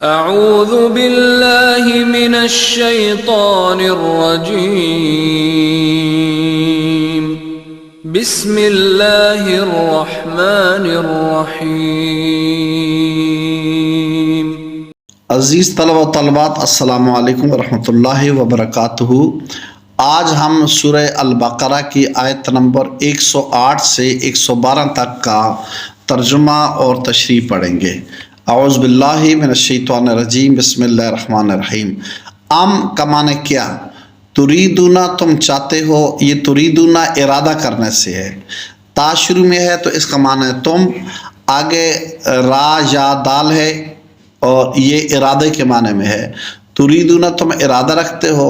اعوذ باللہ من الشیطان الرجیم بسم اللہ الرحمن الرحیم۔ عزیز طلبہ و طالبات، السلام علیکم ورحمۃ اللہ وبرکاتہ۔ آج ہم سورہ البقرہ کی آیت نمبر 108 سے 112 تک کا ترجمہ اور تشریح پڑھیں گے۔ اعوذ باللہ من الشیطان الرجیم، بسم اللہ الرحمن الرحیم۔ کا معنی کیا؟ تریدونا، تم چاہتے ہو۔ یہ تریدونا ارادہ کرنے سے ہے، تا شروع میں ہے تو اس کا معنی ہے تم، آگے را یا دال ہے اور یہ ارادے کے معنی میں ہے۔ تریدونا، تم ارادہ رکھتے ہو،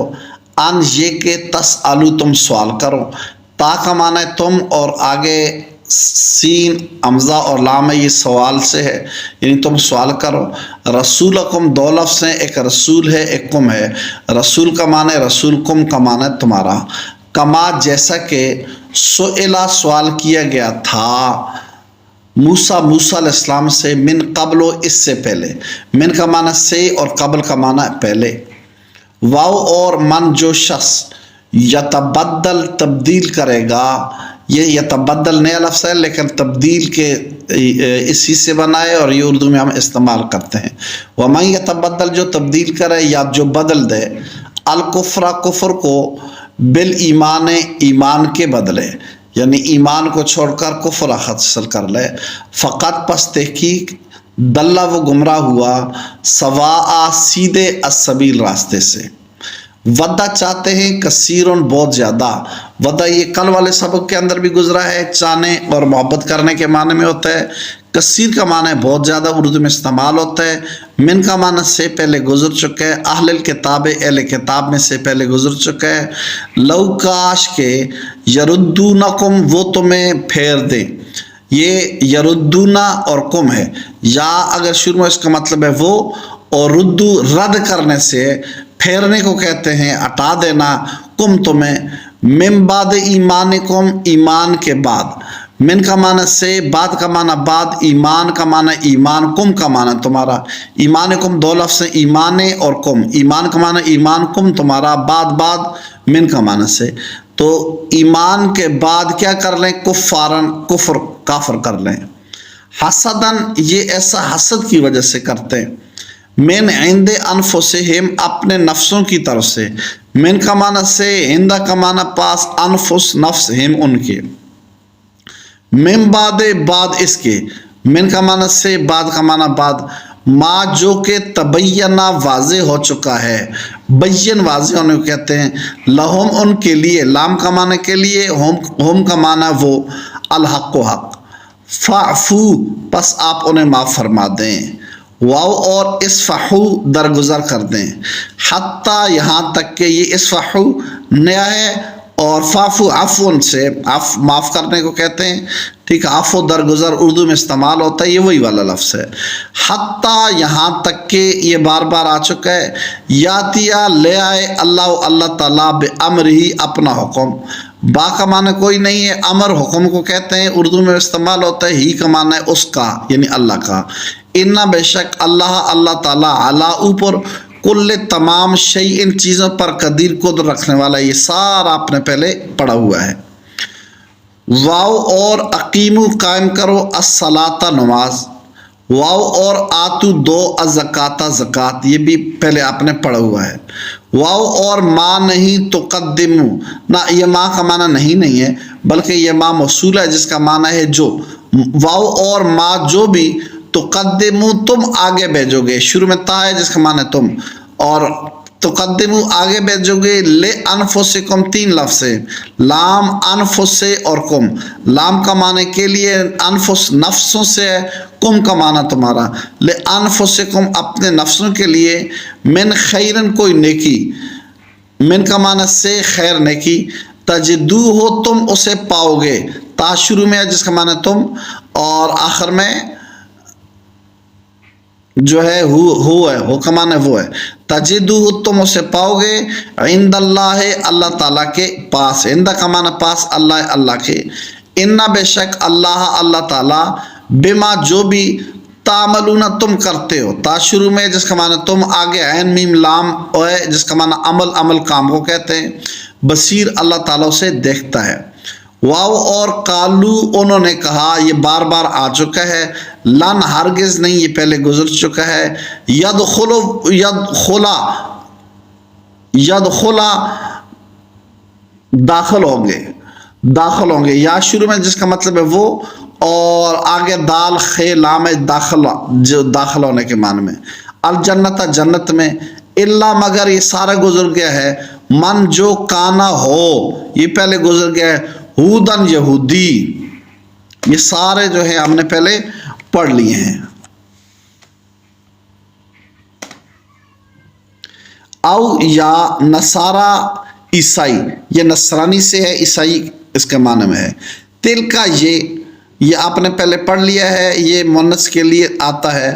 ان یہ کہ تسالو، تم سوال کرو۔ تا کا معنی ہے تم، اور آگے سین حمزہ اور لام ہے، یہ سوال سے ہے، یعنی تم سوال کرو۔ رسولکم، دو لفظ ہیں، ایک رسول ہے ایک کم ہے۔ رسول کا معنی ہے رسول، کم کا معنی ہے تمہارا۔ کما، جیسا کہ سئلہ، سوال کیا گیا تھا موسیٰ علیہ السلام سے، من قبل، اس سے پہلے۔ من کا معنی سے اور قبل کا معنی پہلے۔ واو اور من، جو شخص یتبدل، تبدیل کرے گا۔ یہ یتبدل نیا لفظ ہے لیکن تبدیل کے اسی سے بنا ہے اور یہ اردو میں ہم استعمال کرتے ہیں۔ وَمَن یتبدل، جو تبدیل کرے یا جو بدل دے، الکفر، کفر کو، بالایمان، ایمان کے بدلے، یعنی ایمان کو چھوڑ کر کفر حاصل کر لے، فقط، پس تحقیق، دلہ، وہ گمراہ ہوا، سواء، سیدھے، السبیل، راستے سے۔ ودا، چاہتے ہیں، کثیرن، بہت زیادہ۔ ودا یہ کل والے سبق کے اندر بھی گزرا ہے، چاہنے اور محبت کرنے کے معنی میں ہوتا ہے۔ کثیر کا معنی ہے بہت زیادہ، اردو میں استعمال ہوتا ہے۔ من کا معنی سے پہلے گزر چکا ہے، اہل الکتاب، اہل کتاب میں سے پہلے گزر چکا ہے۔ لو، کاش کے، یردونکم، وہ تمہیں پھیر دیں۔ یہ یردونا اور کم ہے، یا اگر شروع میں اس کا مطلب ہے وہ، اور ردو، رد کرنے سے، پھیرنے کو کہتے ہیں، ہٹا دینا، کم تمہیں، من بعد ایمانکم، ایمان کے بعد۔ من کا معنی سے، بعد کا معنی بعد، ایمان کا معنی ایمان، کم کا معنی تمہارا۔ ایمانکم دو لفظ ہیں، ایمان اور کم۔ ایمان کا معنی ایمان، کم تمہارا، بعد من کا معنی سے۔ تو ایمان کے بعد کیا کر لیں؟ کفارن، کفر، کافر کر لیں۔ حسدن، یہ ایسا حسد کی وجہ سے کرتے ہیں۔ من عند انفسہم، اپنے نفسوں کی طرف سے۔ من کا معنی سے، عند کا معنی پاس، انفس، نفس، ہم ان کے۔ من بعد، بعد اس کے۔ من کا معنی سے، بعد کا معنی بعد، ما، جو کہ تبینہ، واضح ہو چکا ہے۔ بین، واضح ہونے کو کہتے ہیں۔ لہم، ان کے لیے، لام کا معنی کے لیے، ہم کا معنی وہ، الحق و حق۔ فاعفو، پس آپ انہیں معاف فرما دیں۔ واو اور اسفحو، درگزر کر دیں۔ حتیٰ، یہاں تک کہ، یہ اسفحو نیا ہے اور فاعفو، عفون سے، معاف کرنے کو کہتے ہیں، ٹھیک ہے۔ عفو، درگزر، اردو میں استعمال ہوتا ہے، یہ وہی والا لفظ ہے۔ حتیٰ، یہاں تک کہ، یہ بار بار آ چکا ہے۔ یاتیہ، لے آئے، اللہ تعالیٰ، بامر ہی، اپنا حکم۔ با کا معنی کوئی نہیں ہے، امر حکم کو کہتے ہیں، اردو میں استعمال ہوتا ہے۔ ہی کا معنی ہے اس کا، یعنی اللہ کا۔ اِنَّ، بے شک، اللہ تعالیٰ، علی، اوپر، کل، تمام، شیء، ان چیزوں پر، قدیر، قدر رکھنے والا۔ یہ سارا آپ نے پہلے پڑھا ہوا ہے۔ واو اور اقیمو، قائم کرو، الصلاۃ، نماز۔ واو اور آتو، دو، الزکاۃ، زکات، یہ بھی پہلے آپ نے پڑھا ہوا ہے۔ واو اور ما، نہیں، تقدمو، نہ، یہ ما کا معنی نہیں ہے بلکہ یہ ما موصول ہے جس کا معنی ہے جو۔ واو اور ما، جو بھی، تقدمو، تم آگے بھیجو گے، شروع میں تا ہے جس کا معنی تم، اور تقدمو، آگے بھیجو گے، لے انفسکم، تین لفظ ہے، لام، انفس سے اور کم۔ لام کا معنی کے لیے، انفس، نفسوں سے ہے، کم کا معنی تمہارا، لے انفسکم، اپنے نفسوں کے لیے، من خیرن، کوئی نیکی۔ من کا معنی سے، خیر، نیکی، تجدو ہو، تم اسے پاؤ گے، تا شروع میں ہے جس کا معنی تم، اور آخر میں جو ہے ہو ہے، ہو کا معنی وہ ہے۔ تجدو، تم اسے پاؤ گے، عند اللہ، اللہ تعالیٰ کے پاس۔ عند کا معنی پاس، اللہ کے۔ ان، بے شک، اللہ تعالیٰ، بما، جو بھی، تعملون تم کرتے ہو، تا شروع میں جس کا معنی تم، آگے عین میم لام ہے جس کا معنی عمل، عمل کام کو کہتے ہیں، بصیر اللہ تعالیٰ اسے دیکھتا ہے۔ واو اور قالو انہوں نے کہا، یہ بار بار آ چکا ہے، لن ہرگز نہیں، یہ پہلے گزر چکا ہے، یدخلا داخل ہوں گے، یا شروع میں جس کا مطلب ہے وہ، اور آگے دال خے لام داخل، جو داخل ہونے کے معنی میں، الجنت جنت میں، الا مگر، یہ سارا گزر گیا ہے، من جو کانا ہو، یہ پہلے گزر گیا ہے، ہودن یہودی، یہ سارے جو ہے ہم نے پہلے پڑھ لیے ہیں۔ او یا نصارا عیسائی، یہ نصرانی سے ہے، عیسائی اس کے معنی میں ہے۔ تل کا یہ آپ نے پہلے پڑھ لیا ہے، یہ مونس کے لیے آتا ہے،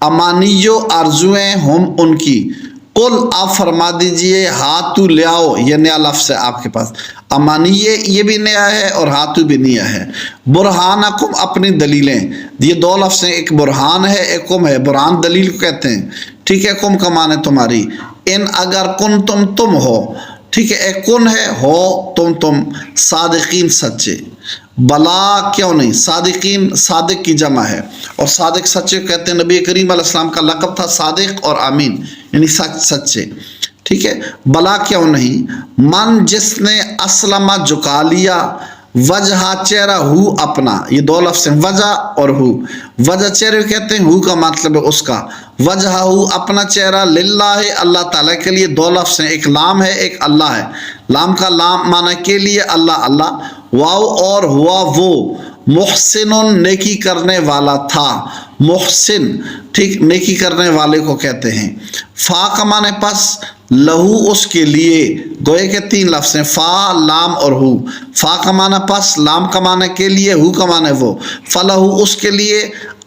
امانیو آرزویں ہم ان کی، قل آپ فرما دیجئے، ہاتھو لے آؤ، یہ نیا لفظ ہے آپ کے پاس، امانیے یہ بھی نیا ہے اور ہاتھو بھی نیا ہے، برہانکم اپنی دلیلیں، یہ دو لفظ ہیں، ایک برہان ہے ایک کم ہے، برہان دلیل کو کہتے ہیں، ٹھیک ہے، کم کا معنی تمہاری، ان اگر کن تم ہو، ٹھیک ہے، ایک کن ہے، ہو تم صادقین سچے، بلا کیوں نہیں، صادقین صادق کی جمع ہے، اور صادق سچے کہتے ہیں، نبی کریم علیہ السلام کا لقب تھا صادق اور امین، یعنی سچ سچے، ٹھیک ہے، بلا کیوں نہیں، من جس نے اسلم جھکا لیا، وجہ چہرہ ہو اپنا، یہ دو لفظ ہیں، وجہ اور ہو، وجہ چہرے کہتے ہیں، ہو کا مطلب ہے اس کا، وجہ ہو اپنا چہرہ، للہ اللہ تعالیٰ کے لیے، دو لفظ ہیں، ایک لام ہے ایک اللہ ہے، لام کا لام معنی کے لیے اللہ، واو اور ہوا وہ، محسن نیکی کرنے والا تھا، محسن ٹھیک نیکی کرنے والے کو کہتے ہیں، فا کا معنی پس، لہو اس کے لیے، گوئے کے تین لفظ ہیں، فا لام اور ہو، فا کا معنی پس، لام کا معنی کے لیے، ہو کا معنی وہ، فلہو اس کے لیے،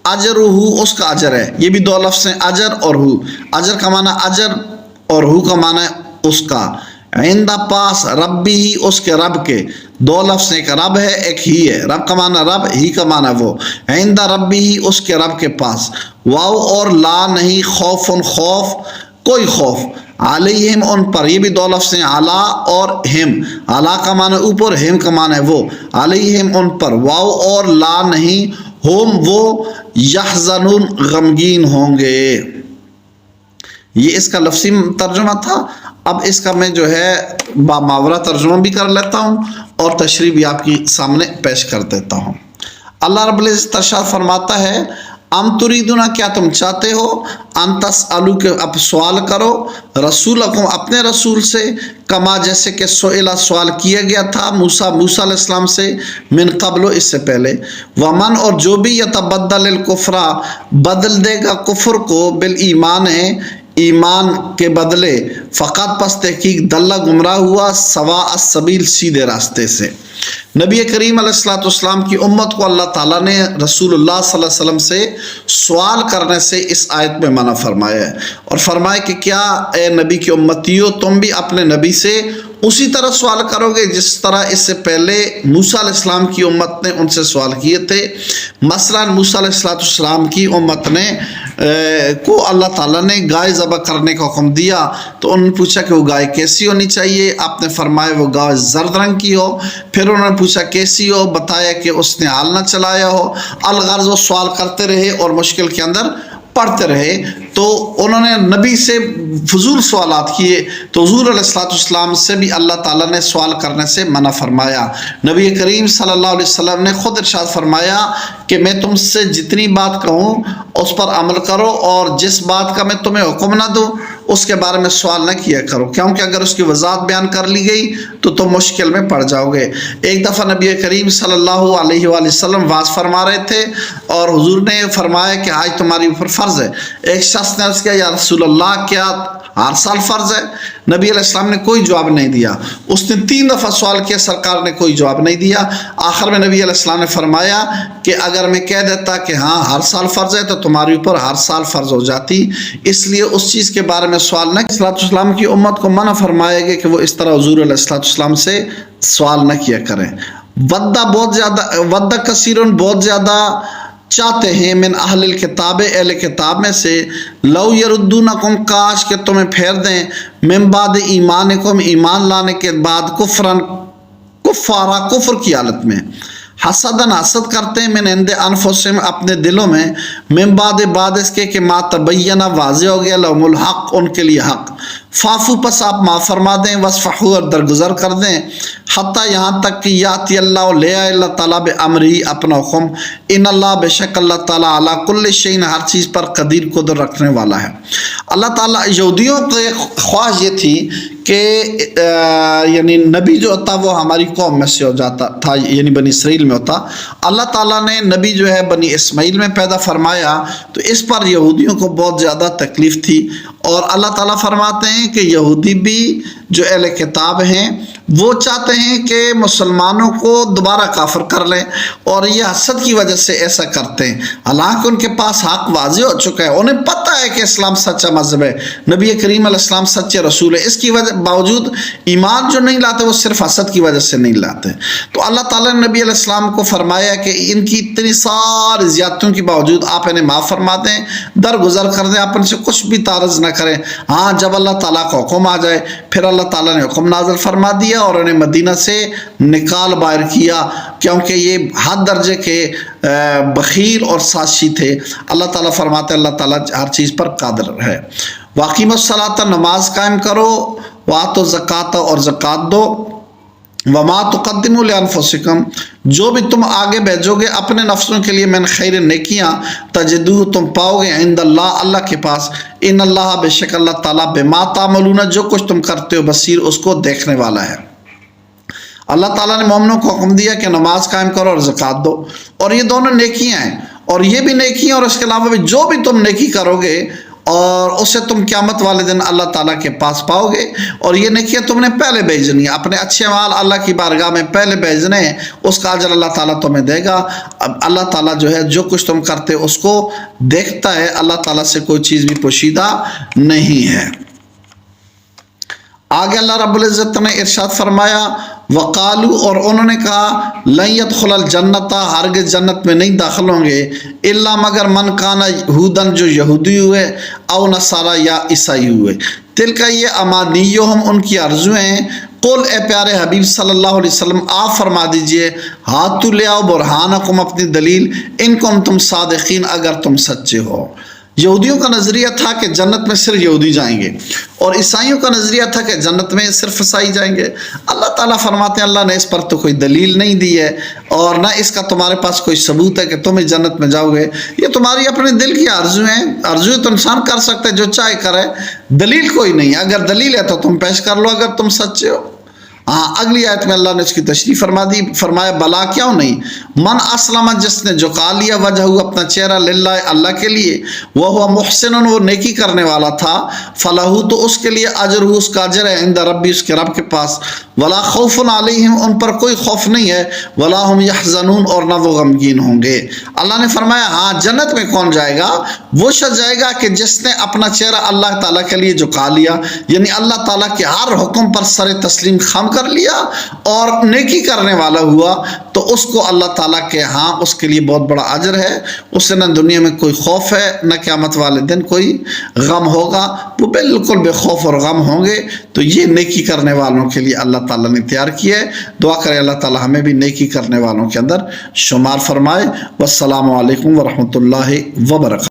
اجر ہو اس کا اجر ہے، یہ بھی دو لفظ ہیں، اجر اور ہو، اجر کا معنی اجر اور ہو کا معنی اس کا، عندہ پاس، ربی اس کے رب کے، دو لفظ ایک رب ہے ایک ہی ہے، رب کا معنی رب، ہی کا معنی وہ، عندہ ربی اس کے رب کے پاس، واو اور لا نہیں، خوف خوف، کوئی خوف، علیہم ان پر، یہ بھی دو لفظ ہیں، علا اور ہم، علا کا معنی اوپر، ہم کا معنی وہ، علیہم ان پر، واو اور لا نہیں، ہم وہ، یحزنون غمگین ہوں گے، یہ اس کا لفظی ترجمہ تھا۔ اب اس کا میں جو ہے باماورہ ترجمہ بھی کر لیتا ہوں اور تشریح بھی آپ کی سامنے پیش کر دیتا ہوں۔ اللہ رب العزت ارشاد فرماتا ہے، ام تریدون کیا تم چاہتے ہو، ان تسألو کہ اب سوال کرو، رسولکم اپنے رسول سے، کما جیسے کہ سوال کیا گیا تھا موسیٰ علیہ السلام سے، من قبل اس سے پہلے، ومن اور جو بھی یتبدل الکفر بدل دے گا کفر کو، بالایمان ایمان کے بدلے، فقط پس تحقیق دلہ گمراہ ہوا، سواء السبیل سیدھے راستے سے۔ نبی کریم علیہ السلام کی امت کو اللہ تعالیٰ نے رسول اللہ صلی اللہ علیہ وسلم سے سوال کرنے سے اس آیت میں منع فرمایا ہے، اور فرمایا کہ کیا اے نبی کی امتیو تم بھی اپنے نبی سے اسی طرح سوال کرو گے جس طرح اس سے پہلے موسیٰ علیہ السلام کی امت نے ان سے سوال کیے تھے۔ مثلا موسیٰ علیہ السلام کی امت نے کو اللہ تعالیٰ نے گائے ذبح کرنے کا حکم دیا، تو انہوں نے پوچھا کہ وہ گائے کیسی ہونی چاہیے، آپ نے فرمایا وہ گائے زرد رنگ کی ہو، پھر انہوں نے پوچھا کیسی ہو، بتایا کہ اس نے ہال نہ چلایا ہو، الغرض وہ سوال کرتے رہے اور مشکل کے اندر پڑھتے رہے، تو انہوں نے نبی سے فضول سوالات کیے، تو حضور علیہ السلام سے بھی اللہ تعالیٰ نے سوال کرنے سے منع فرمایا۔ نبی کریم صلی اللہ علیہ وسلم نے خود ارشاد فرمایا کہ میں تم سے جتنی بات کہوں اس پر عمل کرو، اور جس بات کا میں تمہیں حکم نہ دوں اس کے بارے میں سوال نہ کیا کرو، کیونکہ اگر اس کی وضاحت بیان کر لی گئی تو تم مشکل میں پڑ جاؤ گے۔ ایک دفعہ نبی کریم صلی اللہ علیہ وآلہ وسلم واز فرما رہے تھے، اور حضور نے فرمایا کہ آج تمہاری اوپر فرض ہے۔ ایک شخص نے عرض کیا یا رسول اللہ کیا ہر سال فرض ہے؟ نبی علیہ السلام نے کوئی جواب نہیں دیا، اس نے 3 دفعہ سوال کیا، سرکار نے کوئی جواب نہیں دیا۔ آخر میں نبی علیہ السلام نے فرمایا کہ اگر میں کہہ دیتا کہ ہاں ہر سال فرض ہے تو تمہارے اوپر ہر سال فرض ہو جاتی، اس لیے اس چیز کے بارے میں سوال نہ، اسلام کی امت کو منع فرمایا گیا کہ وہ اس طرح حضور علیہ السلام سے سوال نہ کیا کریں۔ ودہ بہت زیادہ، ودہ کثیرن بہت زیادہ چاہتے ہیں من اہل الکتاب اہل کتاب میں سے لو یردونکم کاش کہ تمہیں پھیر دیں من بعد ایمانکم ایمان لانے کے بعد کفرن کفارا کفر کی حالت میں حسدن حسد کرتے ہیں من عند انفسہم اپنے دلوں میں من بعد اس کے کہ ما تبینہ واضح ہو گیا لهم الحق ان کے لیے حق فافو پس آپ معاف فرما دیں وصفحو اور درگزر کر دیں حتیٰ یہاں تک کہ یاتی اللہ لے آئے اللہ تعالیٰ بامری اپنا حکم ان اللہ بے شک اللہ تعالیٰ علی کل شیء ہر چیز پر قدیر قدر رکھنے والا ہے۔ اللہ تعالیٰ یہودیوں کی خواہش یہ تھی کہ یعنی نبی جو ہوتا وہ ہماری قوم میں سے ہو جاتا تھا، یعنی بنی اسرائیل میں ہوتا۔ اللہ تعالیٰ نے نبی جو ہے بنی اسماعیل میں پیدا فرمایا تو اس پر یہودیوں کو بہت زیادہ تکلیف تھی، اور اللہ تعالیٰ فرماتے ہیں کہ یہودی بھی جو اہل کتاب ہیں وہ چاہتے ہیں کہ مسلمانوں کو دوبارہ کافر کر لیں، اور یہ حسد کی وجہ سے ایسا کرتے ہیں، حالانکہ ان کے پاس حق واضح ہو چکا ہے، انہیں پتہ ہے کہ اسلام سچا مذہب ہے، نبی کریم علیہ السلام سچے رسول ہے، اس کی وجہ باوجود ایمان جو نہیں لاتے وہ صرف حسد کی وجہ سے نہیں لاتے۔ تو اللہ تعالیٰ نے نبی علیہ السلام کو فرمایا کہ ان کی اتنی ساری زیادتیوں کے باوجود آپ انہیں معاف فرما دیں، درگزر کر دیں، آپ ان سے کچھ بھی تعرض نہ کریں۔ ہاں جب اللہ تعالیٰ کا حکم آ جائے پھر اللہ تعالیٰ نے حکم نازل فرما دیا اور انہیں مدینہ سے نکال باہر کیا، کیونکہ یہ حد درجے کے بخیل اور سازشی تھے۔ اللہ تعالیٰ فرماتے ہیں اللہ تعالیٰ ہر چیز پر قادر ہے۔ واقیم الصلاۃ نماز قائم کرو، وآتوا الزکوٰۃ اور زکوٰۃ دو، وما تقدموا لانفسکم جو بھی تم آگے بھیجو گے اپنے نفسوں کے لیے من خیر نیکیاں تجدو تم پاؤ گے عند اللہ اللہ کے پاس، ان اللہ بے شک اللہ تعالیٰ بما تعملون جو کچھ تم کرتے ہو بصیر اس کو دیکھنے والا ہے۔ اللہ تعالیٰ نے مومنوں کو حکم دیا کہ نماز قائم کرو اور زکوٰۃ دو، اور یہ دونوں نیکیاں ہیں، اور یہ بھی نیکیاں اور اس کے علاوہ بھی جو بھی تم نیکی کرو گے اور اسے تم قیامت والے دن اللہ تعالیٰ کے پاس پاؤ گے، اور یہ نیکیاں تم نے پہلے بھیجنی ہے، اپنے اچھے اعمال اللہ کی بارگاہ میں پہلے بھیجنے ہیں، اس کا اجر اللہ تعالیٰ تمہیں دے گا۔ اب اللہ تعالیٰ جو ہے جو کچھ تم کرتے اس کو دیکھتا ہے، اللہ تعالیٰ سے کوئی چیز بھی پوشیدہ نہیں ہے۔ آگے اللہ رب العزت نے ارشاد فرمایا وقالو اور انہوں نے کہا لن يدخل الجنت ہرگز جنت میں نہیں داخل ہوں گے الا مگر من کانا یہودن جو یہودی ہوئے او نصارى یا عیسائی ہوئے، تلک یہ امانیہم ان کی آرزویں ہیں، قل اے پیارے حبیب صلی اللہ علیہ وسلم آپ فرما دیجئے ہاتھو لے آؤ برہانکم اپنی دلیل ان کنتم صادقین اگر تم سچے ہو۔ یہودیوں کا نظریہ تھا کہ جنت میں صرف یہودی جائیں گے، اور عیسائیوں کا نظریہ تھا کہ جنت میں صرف عیسائی جائیں گے۔ اللہ تعالیٰ فرماتے ہیں اللہ نے اس پر تو کوئی دلیل نہیں دی ہے، اور نہ اس کا تمہارے پاس کوئی ثبوت ہے کہ تم اس جنت میں جاؤ گے، یہ تمہاری اپنے دل کی آرزو ہیں، آرزو تو انسان کر سکتا ہے جو چاہے کرے، دلیل کوئی نہیں، اگر دلیل ہے تو تم پیش کر لو اگر تم سچے ہو۔ ہاں اگلی آیت میں اللہ نے اس کی تشریح فرما دی، فرمایا بلا کیوں نہیں، من اسلم جس نے جھکا لیا وجہ اپنا چہرہ للہ اللہ کے لیے، وہ محسن وہ نیکی کرنے والا تھا، فلاح تو اس کے لیے اجر اس کا اجر ہے عند ربی اس کے رب کے پاس، ولا خوف علیہم ان پر کوئی خوف نہیں ہے، ولا هم یحزنون اور نہ وہ غمگین ہوں گے۔ اللہ نے فرمایا ہاں جنت میں کون جائے گا، وہ شخص جائے گا کہ جس نے اپنا چہرہ اللہ تعالیٰ کے لیے جھکا لیا، یعنی اللہ تعالیٰ کے ہر حکم پر سر تسلیم خم کر لیا اور نیکی کرنے والا ہوا، تو اس کو اللہ تعالیٰ کے ہاں اس کے لیے بہت بڑا اجر ہے، اس سے نہ دنیا میں کوئی خوف ہے نہ قیامت والے دن کوئی غم ہوگا، وہ بالکل بے خوف اور غم ہوں گے۔ تو یہ نیکی کرنے والوں کے لیے اللہ تعالیٰ نے تیار کیا ہے، دعا کرے اللہ تعالیٰ ہمیں بھی نیکی کرنے والوں کے اندر شمار فرمائے۔ والسلام علیکم ورحمۃ اللہ وبرکاتہ۔